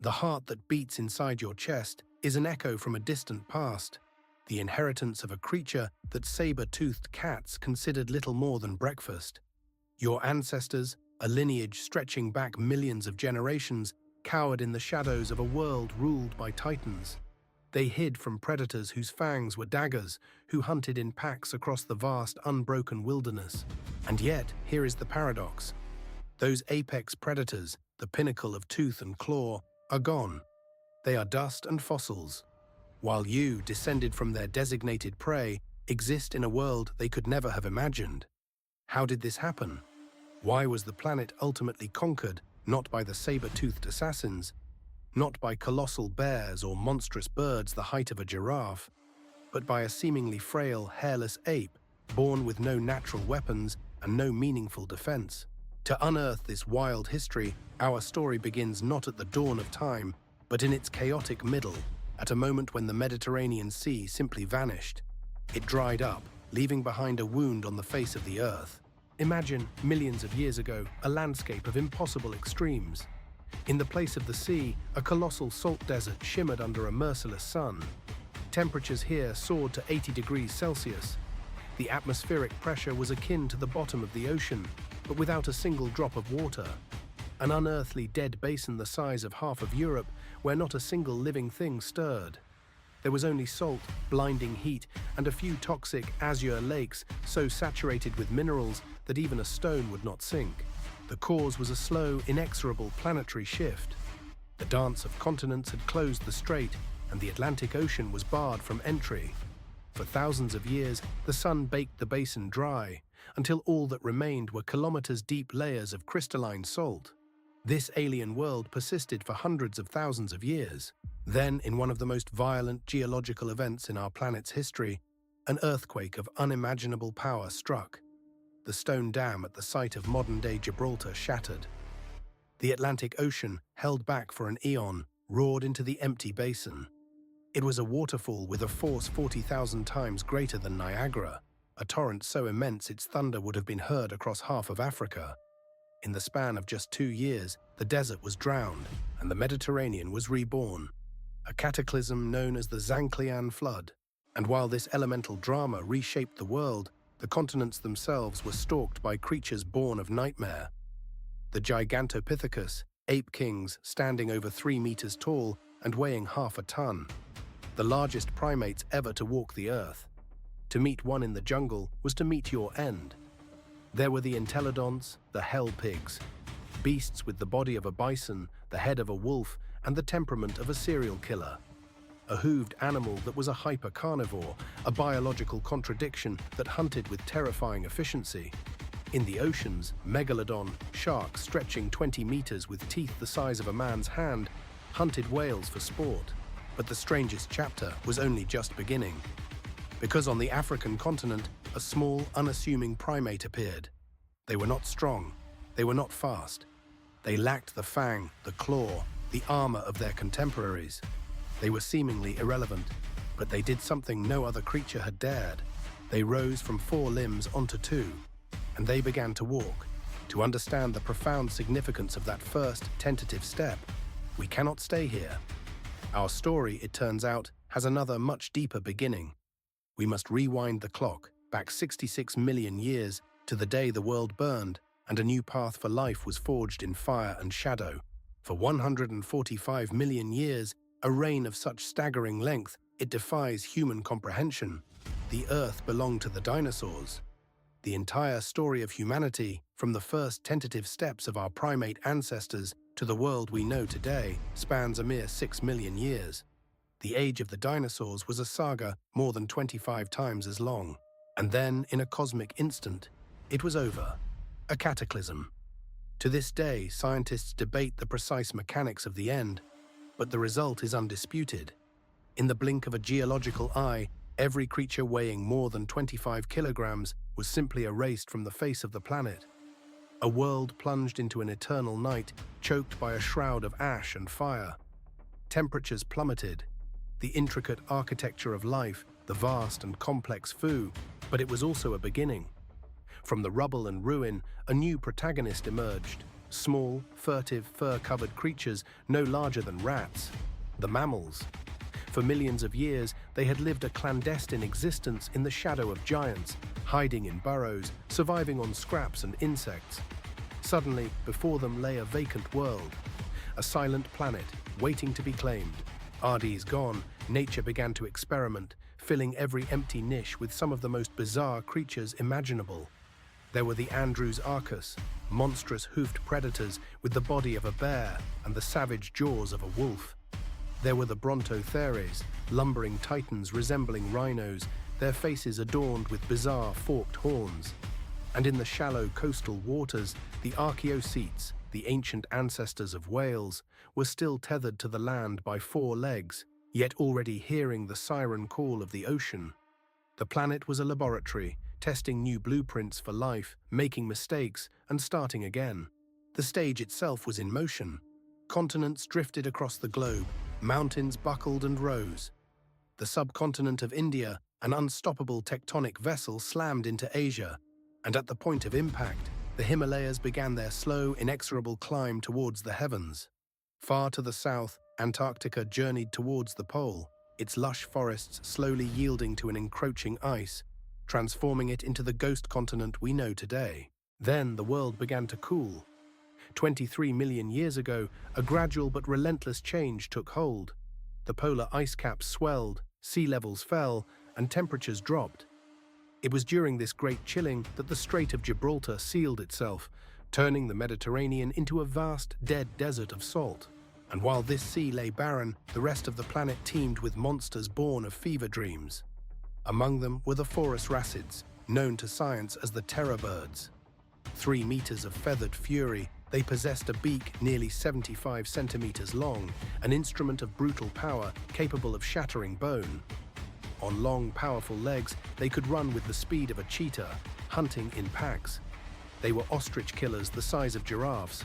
The heart that beats inside your chest is an echo from a distant past, the inheritance of a creature that saber-toothed cats considered little more than breakfast. Your ancestors, a lineage stretching back millions of generations, cowered in the shadows of a world ruled by titans. They hid from predators whose fangs were daggers, who hunted in packs across the vast, unbroken wilderness. And yet, here is the paradox. Those apex predators, the pinnacle of tooth and claw, are gone. They are dust and fossils, while you, descended from their designated prey, exist in a world they could never have imagined. How did this happen? Why was the planet ultimately conquered, not by the saber-toothed assassins, not by colossal bears or monstrous birds the height of a giraffe, but by a seemingly frail, hairless ape, born with no natural weapons and no meaningful defense? To unearth this wild history, our story begins not at the dawn of time, but in its chaotic middle, at a moment when the Mediterranean Sea simply vanished. It dried up, leaving behind a wound on the face of the earth. Imagine, millions of years ago, a landscape of impossible extremes. In the place of the sea, a colossal salt desert shimmered under a merciless sun. Temperatures here soared to 80 degrees Celsius. The atmospheric pressure was akin to the bottom of the ocean, but without a single drop of water. An unearthly dead basin the size of half of Europe, where not a single living thing stirred. There was only salt, blinding heat, and a few toxic azure lakes so saturated with minerals that even a stone would not sink. The cause was a slow, inexorable planetary shift. The dance of continents had closed the strait, and the Atlantic Ocean was barred from entry. For thousands of years, the sun baked the basin dry, until all that remained were kilometers-deep layers of crystalline salt. This alien world persisted for hundreds of thousands of years. Then, in one of the most violent geological events in our planet's history, an earthquake of unimaginable power struck. The stone dam at the site of modern-day Gibraltar shattered. The Atlantic Ocean, held back for an eon, roared into the empty basin. It was a waterfall with a force 40,000 times greater than Niagara, a torrent so immense its thunder would have been heard across half of Africa. In the span of just 2 years, the desert was drowned, and the Mediterranean was reborn. A cataclysm known as the Zanclean Flood. And while this elemental drama reshaped the world, the continents themselves were stalked by creatures born of nightmare. The Gigantopithecus, ape kings standing over 3 meters tall and weighing half a ton. The largest primates ever to walk the earth. To meet one in the jungle was to meet your end. There were the entelodonts, the hell pigs, beasts with the body of a bison, the head of a wolf, and the temperament of a serial killer. A hooved animal that was a hyper-carnivore, a biological contradiction that hunted with terrifying efficiency. In the oceans, megalodon, sharks stretching 20 meters with teeth the size of a man's hand, hunted whales for sport. But the strangest chapter was only just beginning. Because on the African continent, a small, unassuming primate appeared. They were not strong. They were not fast. They lacked the fang, the claw, the armor of their contemporaries. They were seemingly irrelevant, but they did something no other creature had dared. They rose from 4 limbs onto 2, and they began to walk. To understand the profound significance of that first tentative step, we cannot stay here. Our story, it turns out, has another much deeper beginning. We must rewind the clock back 66 million years to the day the world burned and a new path for life was forged in fire and shadow. For 145 million years, a reign of such staggering length, it defies human comprehension. The Earth belonged to the dinosaurs. The entire story of humanity, from the first tentative steps of our primate ancestors to the world we know today, spans a mere 6 million years. The age of the dinosaurs was a saga more than 25 times as long. And then, in a cosmic instant, it was over. A cataclysm. To this day, scientists debate the precise mechanics of the end, but the result is undisputed. In the blink of a geological eye, every creature weighing more than 25 kilograms was simply erased from the face of the planet. A world plunged into an eternal night, choked by a shroud of ash and fire. Temperatures plummeted. The intricate architecture of life, the vast and complex foo, but it was also a beginning. From the rubble and ruin, a new protagonist emerged, Small, furtive, fur-covered creatures no larger than rats. The mammals. For millions of years, they had lived a clandestine existence in the shadow of giants, hiding in burrows, surviving on scraps and insects. Suddenly, before them lay a vacant world, a silent planet waiting to be claimed. Ardes gone, nature began to experiment, filling every empty niche with some of the most bizarre creatures imaginable. There were the Andrews arcus, monstrous hoofed predators with the body of a bear and the savage jaws of a wolf. There were the Brontotheres, lumbering titans resembling rhinos, their faces adorned with bizarre forked horns. And in the shallow coastal waters, the Archaeocetes, the ancient ancestors of whales, were still tethered to the land by 4 legs, yet already hearing the siren call of the ocean. The planet was a laboratory, testing new blueprints for life, making mistakes, and starting again. The stage itself was in motion. Continents drifted across the globe, mountains buckled and rose. The subcontinent of India, an unstoppable tectonic vessel, slammed into Asia, and at the point of impact, the Himalayas began their slow, inexorable climb towards the heavens. Far to the south, Antarctica journeyed towards the pole, its lush forests slowly yielding to an encroaching ice, transforming it into the ghost continent we know today. Then the world began to cool. 23 million years ago, a gradual but relentless change took hold. The polar ice caps swelled, sea levels fell, and temperatures dropped. It was during this great chilling that the Strait of Gibraltar sealed itself, turning the Mediterranean into a vast, dead desert of salt. And while this sea lay barren, the rest of the planet teemed with monsters born of fever dreams. Among them were the Forus racids, known to science as the terror birds. 3 meters of feathered fury, they possessed a beak nearly 75 centimeters long, an instrument of brutal power capable of shattering bone. On long, powerful legs, they could run with the speed of a cheetah, hunting in packs. They were ostrich killers the size of giraffes.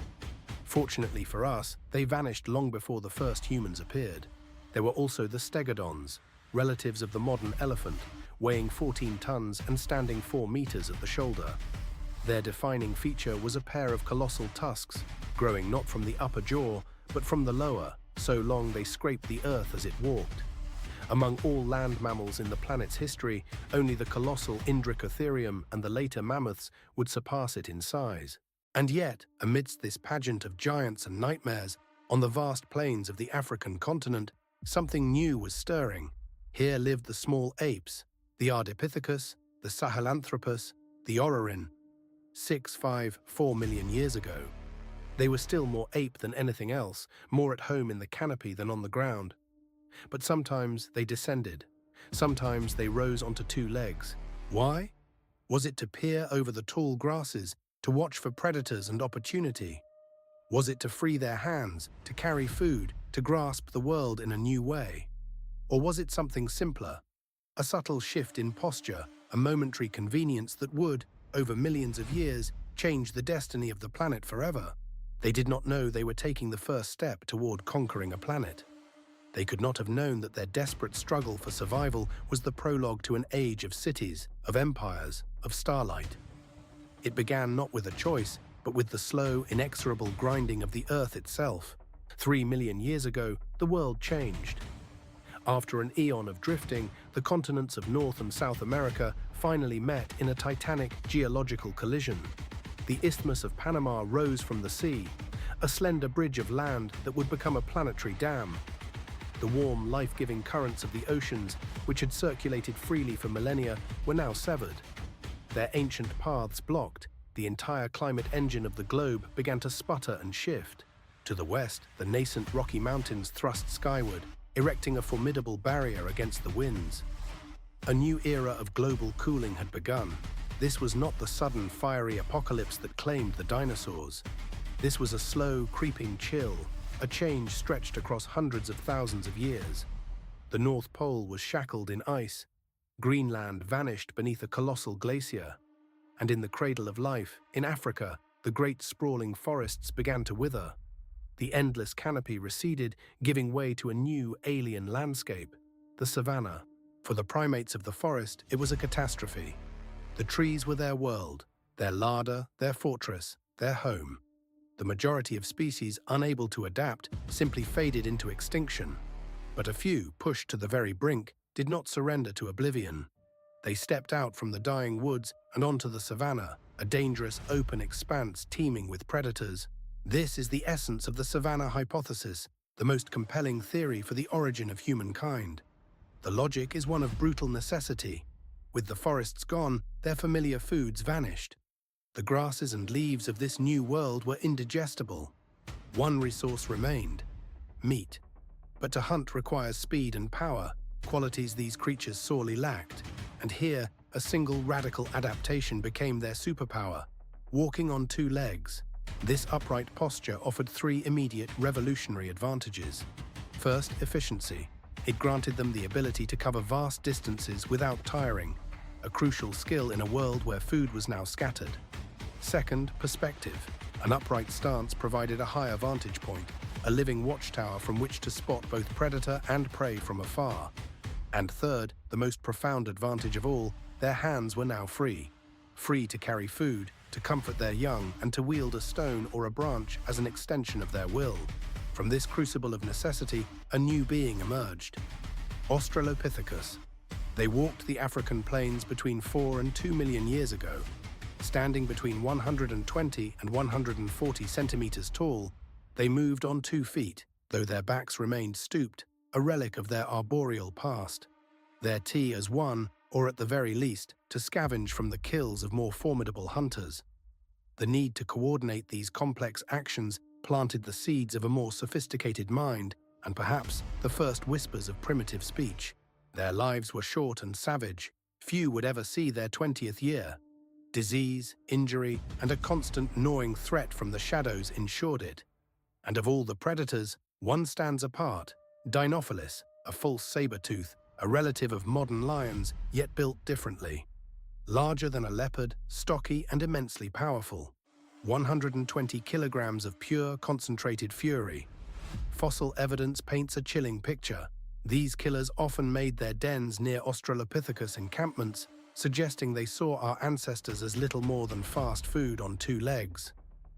Fortunately for us, they vanished long before the first humans appeared. There were also the stegodons, relatives of the modern elephant, weighing 14 tons and standing 4 meters at the shoulder. Their defining feature was a pair of colossal tusks, growing not from the upper jaw, but from the lower, so long they scraped the earth as it walked. Among all land mammals in the planet's history, only the colossal Indricotherium and the later mammoths would surpass it in size. And yet, amidst this pageant of giants and nightmares, on the vast plains of the African continent, something new was stirring. Here lived the small apes, the Ardipithecus, the Sahelanthropus, the Orrorin, 4 million years ago. They were still more ape than anything else, more at home in the canopy than on the ground. But sometimes they descended. Sometimes they rose onto 2 legs. Why? Was it to peer over the tall grasses, to watch for predators and opportunity? Was it to free their hands, to carry food, to grasp the world in a new way? Or was it something simpler? A subtle shift in posture, a momentary convenience that would, over millions of years, change the destiny of the planet forever? They did not know they were taking the first step toward conquering a planet. They could not have known that their desperate struggle for survival was the prologue to an age of cities, of empires, of starlight. It began not with a choice, but with the slow, inexorable grinding of the Earth itself. 3 million years ago, the world changed. After an eon of drifting, the continents of North and South America finally met in a titanic geological collision. The Isthmus of Panama rose from the sea, a slender bridge of land that would become a planetary dam. The warm, life-giving currents of the oceans, which had circulated freely for millennia, were now severed. Their ancient paths blocked, the entire climate engine of the globe began to sputter and shift. To the west, the nascent Rocky Mountains thrust skyward, erecting a formidable barrier against the winds. A new era of global cooling had begun. This was not the sudden, fiery apocalypse that claimed the dinosaurs. This was a slow, creeping chill, a change stretched across hundreds of thousands of years. The North Pole was shackled in ice. Greenland vanished beneath a colossal glacier. And in the cradle of life, in Africa, the great sprawling forests began to wither. The endless canopy receded, giving way to a new alien landscape, the savanna. For the primates of the forest, it was a catastrophe. The trees were their world, their larder, their fortress, their home. The majority of species unable to adapt simply faded into extinction. But a few, pushed to the very brink, did not surrender to oblivion. They stepped out from the dying woods and onto the savanna, a dangerous open expanse teeming with predators. This is the essence of the savanna hypothesis, the most compelling theory for the origin of humankind. The logic is one of brutal necessity. With the forests gone, their familiar foods vanished. The grasses and leaves of this new world were indigestible. One resource remained: meat. But to hunt requires speed and power, qualities these creatures sorely lacked. And here, a single radical adaptation became their superpower: walking on two legs. This upright posture offered three immediate revolutionary advantages. First, efficiency. It granted them the ability to cover vast distances without tiring, a crucial skill in a world where food was now scattered. Second, perspective. An upright stance provided a higher vantage point, a living watchtower from which to spot both predator and prey from afar. And third, the most profound advantage of all, their hands were now free. Free to carry food, to comfort their young, and to wield a stone or a branch as an extension of their will. From this crucible of necessity, a new being emerged: Australopithecus. They walked the African plains between 4 and 2 million years ago. Standing between 120 and 140 centimeters tall, they moved on 2 feet, though their backs remained stooped, a relic of their arboreal past. Their T as one, or at the very least, to scavenge from the kills of more formidable hunters. The need to coordinate these complex actions planted the seeds of a more sophisticated mind, and perhaps the first whispers of primitive speech. Their lives were short and savage. Few would ever see their 20th year. Disease, injury, and a constant gnawing threat from the shadows ensured it. And of all the predators, one stands apart: Dinophilis, a false saber-tooth, a relative of modern lions, yet built differently. Larger than a leopard, stocky and immensely powerful. 120 kilograms of pure, concentrated fury. Fossil evidence paints a chilling picture. These killers often made their dens near Australopithecus encampments, suggesting they saw our ancestors as little more than fast food on 2 legs.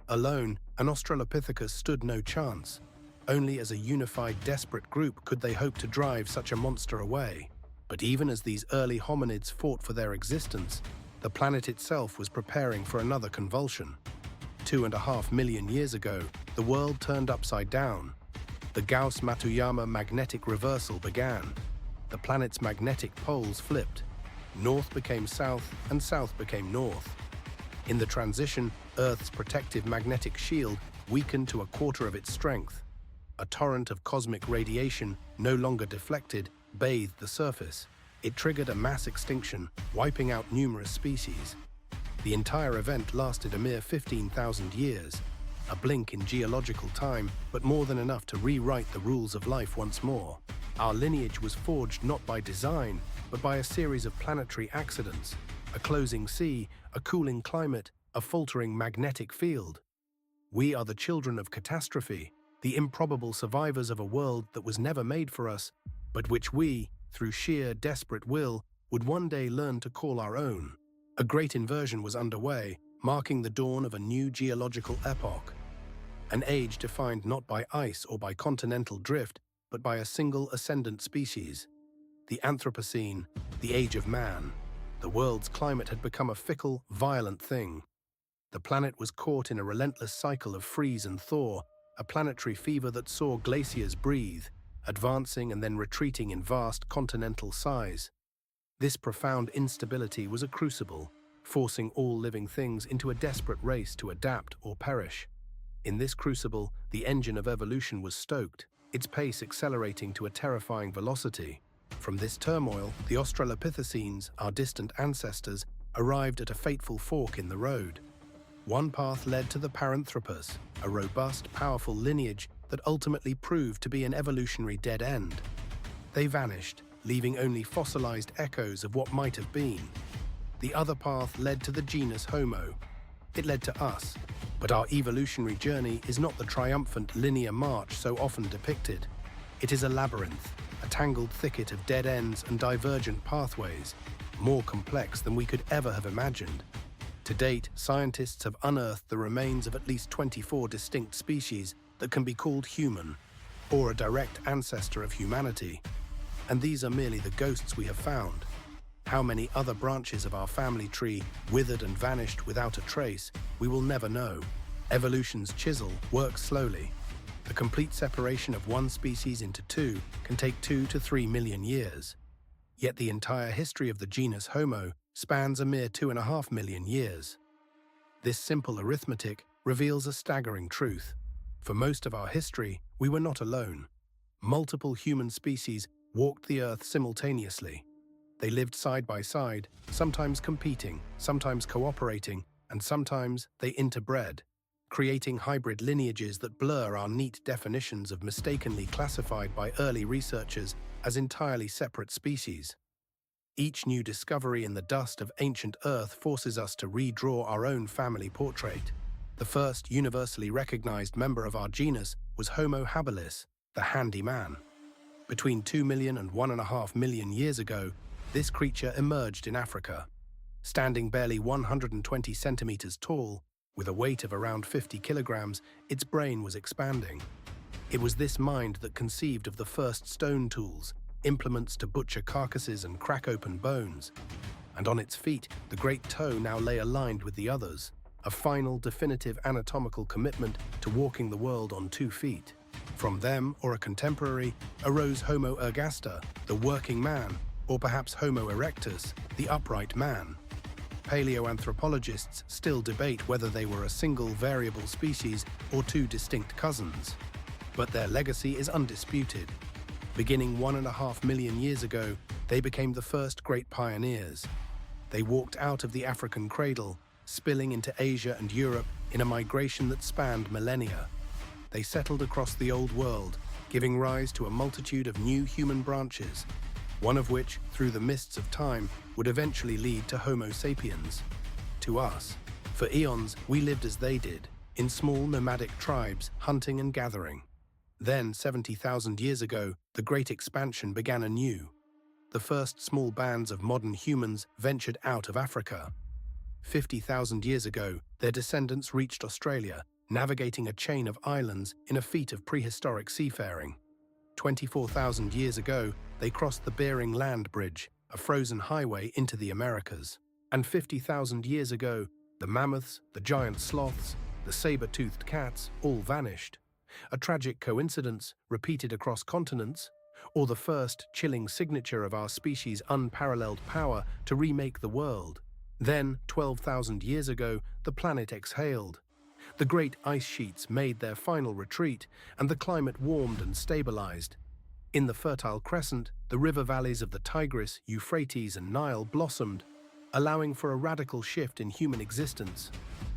Alone, an Australopithecus stood no chance. Only as a unified, desperate group could they hope to drive such a monster away. But even as these early hominids fought for their existence, the planet itself was preparing for another convulsion. 2.5 million years ago, the world turned upside down. The Gauss-Matuyama magnetic reversal began. The planet's magnetic poles flipped. North became south, and south became north. In the transition, Earth's protective magnetic shield weakened to 1/4 of its strength. A torrent of cosmic radiation, no longer deflected, bathed the surface. It triggered a mass extinction, wiping out numerous species. The entire event lasted a mere 15,000 years, a blink in geological time, but more than enough to rewrite the rules of life once more. Our lineage was forged not by design, but by a series of planetary accidents: a closing sea, a cooling climate, a faltering magnetic field. We are the children of catastrophe, the improbable survivors of a world that was never made for us, but which we, through sheer desperate will, would one day learn to call our own. A great inversion was underway, marking the dawn of a new geological epoch. An age defined not by ice or by continental drift, but by a single ascendant species. The Anthropocene, the age of man. The world's climate had become a fickle, violent thing. The planet was caught in a relentless cycle of freeze and thaw, a planetary fever that saw glaciers breathe, advancing and then retreating in vast continental size. This profound instability was a crucible, forcing all living things into a desperate race to adapt or perish. In this crucible, the engine of evolution was stoked, its pace accelerating to a terrifying velocity. From this turmoil, the Australopithecines, our distant ancestors, arrived at a fateful fork in the road. One path led to the Paranthropus, a robust, powerful lineage that ultimately proved to be an evolutionary dead end. They vanished, leaving only fossilized echoes of what might have been. The other path led to the genus Homo. It led to us. But our evolutionary journey is not the triumphant linear march so often depicted. It is a labyrinth, a tangled thicket of dead ends and divergent pathways, more complex than we could ever have imagined. To date, scientists have unearthed the remains of at least 24 distinct species that can be called human, or a direct ancestor of humanity. And these are merely the ghosts we have found. How many other branches of our family tree withered and vanished without a trace, we will never know. Evolution's chisel works slowly. The complete separation of one species into two can take 2 to 3 million years. Yet the entire history of the genus Homo spans a mere 2.5 million years. This simple arithmetic reveals a staggering truth. For most of our history, we were not alone. Multiple human species walked the Earth simultaneously. They lived side by side, sometimes competing, sometimes cooperating, and sometimes they interbred, creating hybrid lineages that blur our neat definitions of mistakenly classified by early researchers as entirely separate species. Each new discovery in the dust of ancient Earth forces us to redraw our own family portrait. The first universally recognized member of our genus was Homo habilis, the handy man. Between 2 million and 1.5 million years ago, this creature emerged in Africa. Standing barely 120 centimeters tall, with a weight of around 50 kilograms, its brain was expanding. It was this mind that conceived of the first stone tools, implements to butcher carcasses and crack open bones. And on its feet, the great toe now lay aligned with the others, a final, definitive anatomical commitment to walking the world on 2 feet. From them, or a contemporary, arose Homo ergaster, the working man, or perhaps Homo erectus, the upright man. Paleoanthropologists still debate whether they were a single variable species or 2 distinct cousins. But their legacy is undisputed. Beginning 1.5 million years ago, they became the first great pioneers. They walked out of the African cradle, spilling into Asia and Europe in a migration that spanned millennia. They settled across the Old World, giving rise to a multitude of new human branches, one of which, through the mists of time, would eventually lead to Homo sapiens. To us, for eons, we lived as they did, in small nomadic tribes, hunting and gathering. Then, 70,000 years ago, the Great Expansion began anew. The first small bands of modern humans ventured out of Africa. 50,000 years ago, their descendants reached Australia, navigating a chain of islands in a feat of prehistoric seafaring. 24,000 years ago, they crossed the Bering Land Bridge, a frozen highway into the Americas. And 50,000 years ago, the mammoths, the giant sloths, the saber-toothed cats all vanished. A tragic coincidence repeated across continents, or the first chilling signature of our species' unparalleled power to remake the world. Then, 12,000 years ago, the planet exhaled. The great ice sheets made their final retreat, and the climate warmed and stabilized. In the Fertile Crescent, the river valleys of the Tigris, Euphrates, and Nile blossomed, allowing for a radical shift in human existence.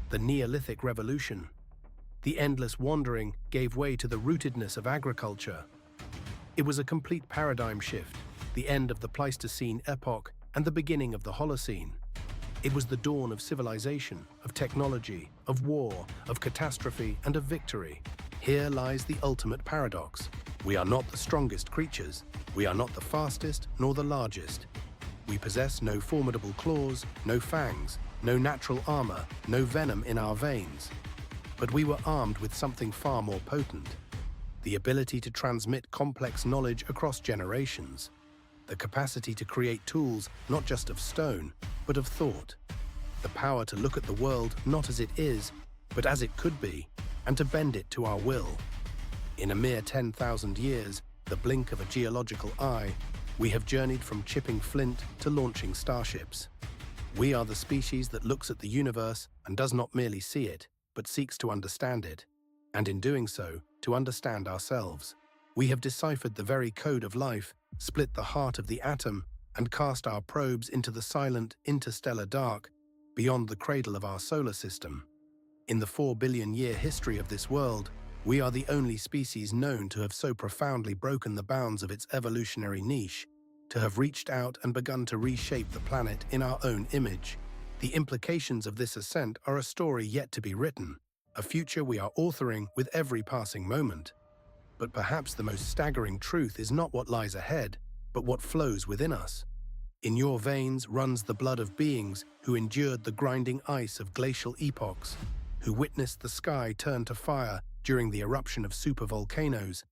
The Neolithic Revolution. The endless wandering gave way to the rootedness of agriculture. It was a complete paradigm shift, the end of the Pleistocene epoch and the beginning of the Holocene. It was the dawn of civilization, of technology, of war, of catastrophe, and of victory. Here lies the ultimate paradox. We are not the strongest creatures. We are not the fastest nor the largest. We possess no formidable claws, no fangs, no natural armor, no venom in our veins. But we were armed with something far more potent. The ability to transmit complex knowledge across generations. The capacity to create tools not just of stone, but of thought. The power to look at the world not as it is, but as it could be, and to bend it to our will. In a mere 10,000 years, the blink of a geological eye, we have journeyed from chipping flint to launching starships. We are the species that looks at the universe and does not merely see it, but seeks to understand it, and in doing so, to understand ourselves. We have deciphered the very code of life, split the heart of the atom, and cast our probes into the silent interstellar dark beyond the cradle of our solar system. In the 4 billion-year history of this world, we are the only species known to have so profoundly broken the bounds of its evolutionary niche, to have reached out and begun to reshape the planet in our own image. The implications of this ascent are a story yet to be written, a future we are authoring with every passing moment. But perhaps the most staggering truth is not what lies ahead, but what flows within us. In your veins runs the blood of beings who endured the grinding ice of glacial epochs, who witnessed the sky turn to fire during the eruption of supervolcanoes,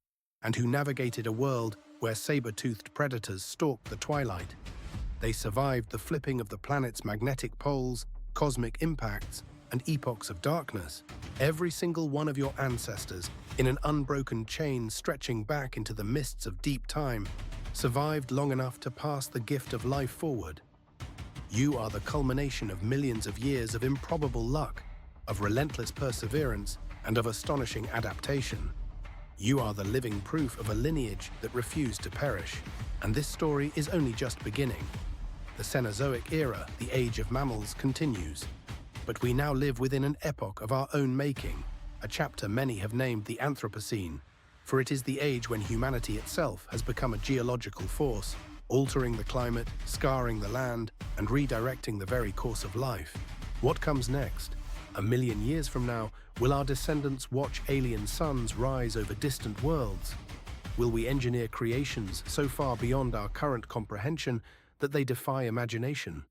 and who navigated a world where saber-toothed predators stalked the twilight. They survived the flipping of the planet's magnetic poles, cosmic impacts, and epochs of darkness. Every single one of your ancestors, in an unbroken chain stretching back into the mists of deep time, survived long enough to pass the gift of life forward. You are the culmination of millions of years of improbable luck, of relentless perseverance, and of astonishing adaptation. You are the living proof of a lineage that refused to perish, and this story is only just beginning. The Cenozoic era, the age of mammals, continues. But we now live within an epoch of our own making, a chapter many have named the Anthropocene, for it is the age when humanity itself has become a geological force, altering the climate, scarring the land, and redirecting the very course of life. What comes next? A million years from now, will our descendants watch alien suns rise over distant worlds? Will we engineer creations so far beyond our current comprehension that they defy imagination?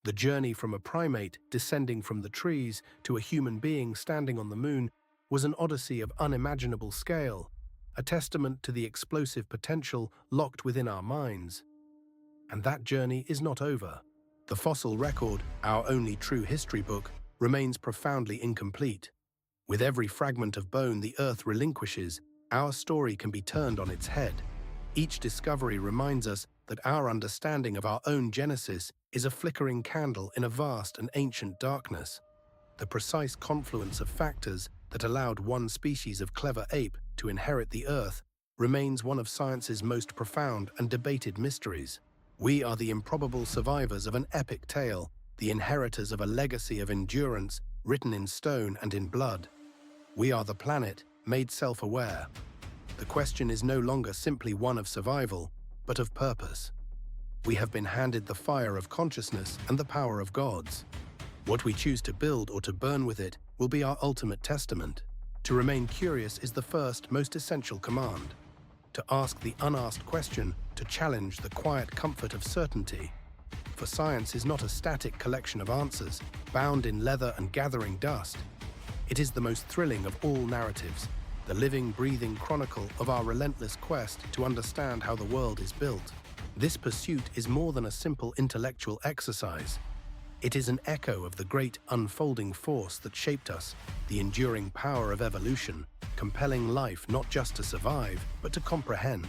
The journey from a primate descending from the trees to a human being standing on the moon was an odyssey of unimaginable scale, a testament to the explosive potential locked within our minds. And that journey is not over. The fossil record, our only true history book, remains profoundly incomplete. With every fragment of bone the Earth relinquishes, our story can be turned on its head. Each discovery reminds us that our understanding of our own genesis is a flickering candle in a vast and ancient darkness. The precise confluence of factors that allowed one species of clever ape to inherit the Earth remains one of science's most profound and debated mysteries. We are the improbable survivors of an epic tale, the inheritors of a legacy of endurance written in stone and in blood. We are the planet made self-aware. The question is no longer simply one of survival, but of purpose. We have been handed the fire of consciousness and the power of gods. What we choose to build or to burn with it will be our ultimate testament. To remain curious is the first, most essential command. To ask the unasked question, to challenge the quiet comfort of certainty. For science is not a static collection of answers, bound in leather and gathering dust. It is the most thrilling of all narratives, the living, breathing chronicle of our relentless quest to understand how the world is built. This pursuit is more than a simple intellectual exercise. It is an echo of the great unfolding force that shaped us, the enduring power of evolution, compelling life not just to survive, but to comprehend.